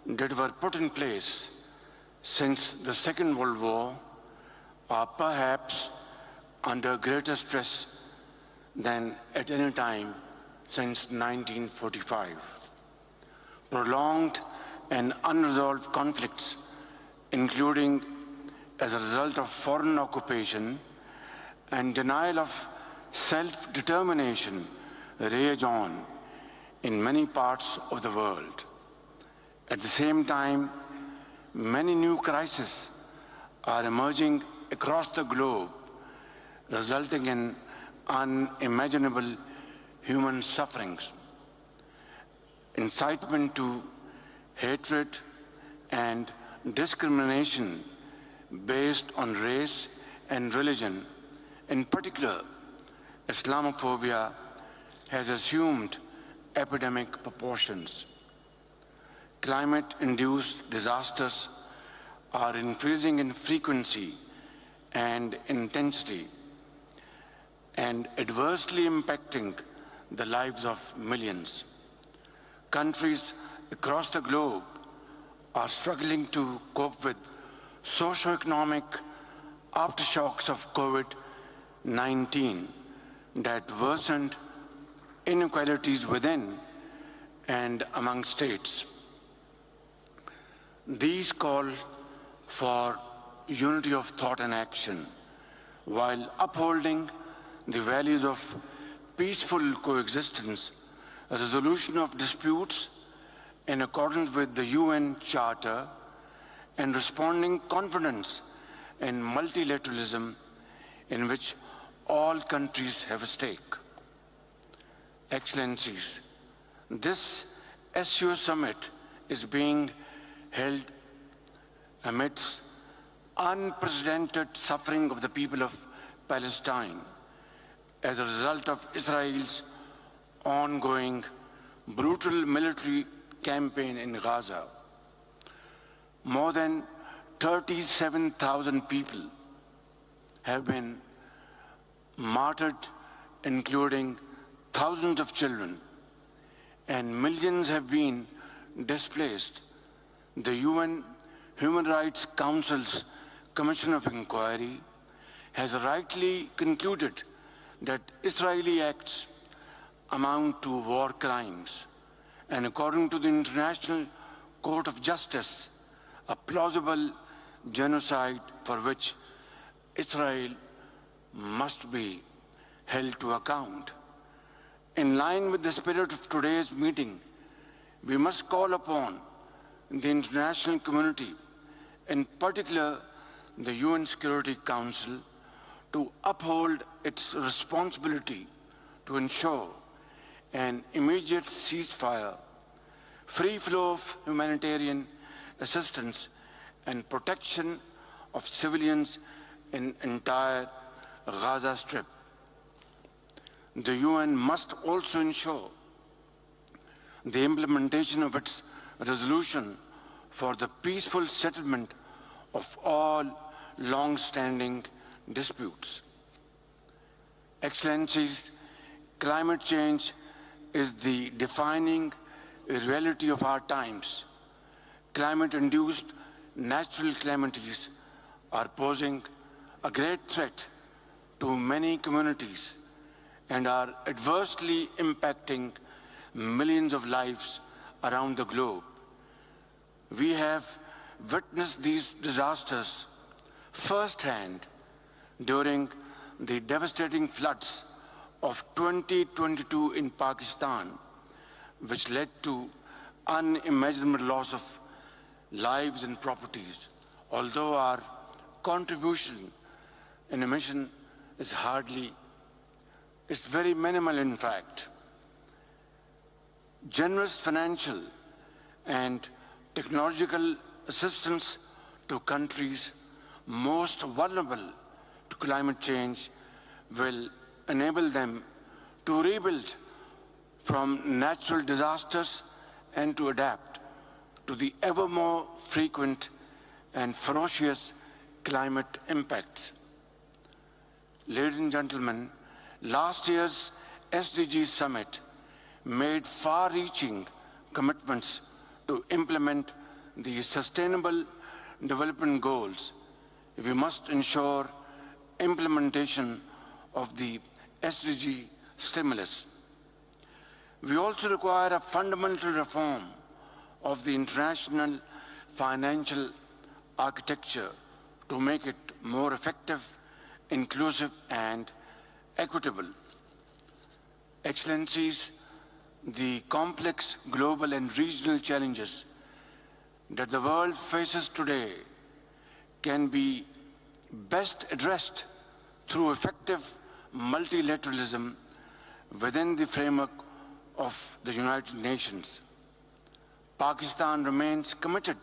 that were put in place since the Second World War are perhaps under greater stress than at any time since 1945. Prolonged and unresolved conflicts, including as a result of foreign occupation and denial of self-determination, rage on in many parts of the world. At the same time, many new crises are emerging across the globe, resulting in unimaginable human sufferings. Incitement to hatred and discrimination based on race and religion, in particular, Islamophobia, has assumed epidemic proportions. Climate-induced disasters are increasing in frequency and intensity and adversely impacting the lives of millions. Countries across the globe are struggling to cope with socio-economic aftershocks of COVID-19 that worsened inequalities within and among states. These call for unity of thought and action while upholding the values of peaceful coexistence, resolution of disputes in accordance with the UN Charter, and responding confidence in multilateralism in which all countries have a stake. Excellencies, this SCO summit is being held amidst unprecedented suffering of the people of Palestine as a result of Israel's ongoing brutal military campaign in Gaza. More than 37,000 people have been martyred, including thousands of children, and millions have been displaced. The UN Human Rights Council's Commission of Inquiry has rightly concluded that Israeli acts amount to war crimes, and according to the International Court of Justice, a plausible genocide for which Israel must be held to account. In line with the spirit of today's meeting, we must call upon the international community, in particular the UN Security Council, to uphold its responsibility to ensure an immediate ceasefire, free flow of humanitarian assistance, and protection of civilians in entire Gaza Strip. The UN must also ensure the implementation of its resolution for the peaceful settlement of all long-standing disputes. Excellencies, climate change is the defining reality of our times. Climate-induced natural calamities are posing a great threat to many communities and are adversely impacting millions of lives around the globe. We have witnessed these disasters firsthand during the devastating floods of 2022 in Pakistan, which led to unimaginable loss of lives and properties. Although our contribution in a mission is it's very minimal in fact. Generous financial and technological assistance to countries most vulnerable to climate change will enable them to rebuild from natural disasters and to adapt to the ever more frequent and ferocious climate impacts. Ladies and gentlemen, last year's SDG Summit made far-reaching commitments to implement the Sustainable Development Goals, we must ensure implementation of the SDG stimulus. We also require a fundamental reform of the international financial architecture to make it more effective, inclusive, and equitable. Excellencies, the complex global and regional challenges that the world faces today can be best addressed through effective multilateralism within the framework of the United Nations. Pakistan remains committed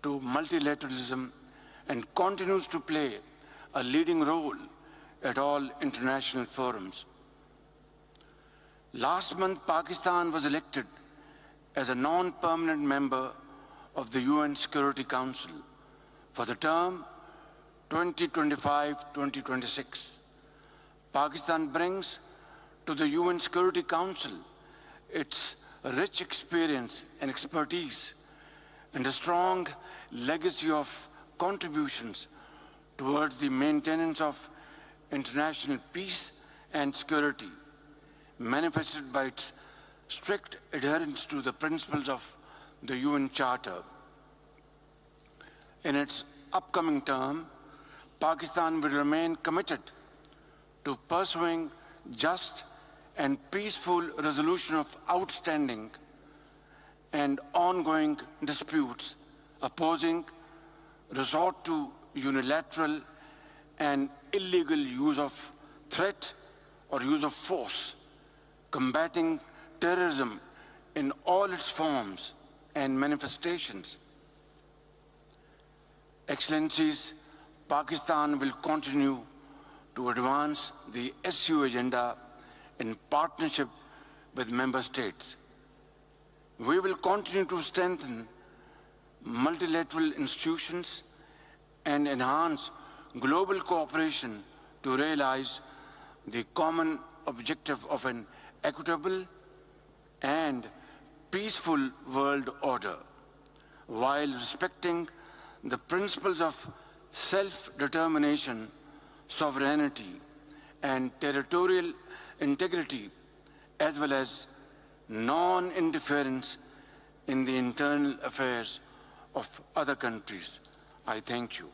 to multilateralism and continues to play a leading role at all international forums. Last month, Pakistan was elected as a non-permanent member of the UN Security Council for the term 2025-2026. Pakistan brings to the UN Security Council its rich experience and expertise and a strong legacy of contributions towards the maintenance of international peace and security, manifested by its strict adherence to the principles of the UN Charter. In its upcoming term, Pakistan will remain committed to pursuing just and peaceful resolution of outstanding and ongoing disputes, opposing resort to unilateral and illegal use of threat or use of force, combating terrorism in all its forms and manifestations. Excellencies, Pakistan will continue to advance the SU agenda in partnership with member states. We will continue to strengthen multilateral institutions and enhance global cooperation to realize the common objective of an equitable and peaceful world order, while respecting the principles of self-determination, sovereignty, and territorial integrity, as well as non-interference in the internal affairs of other countries. I thank you.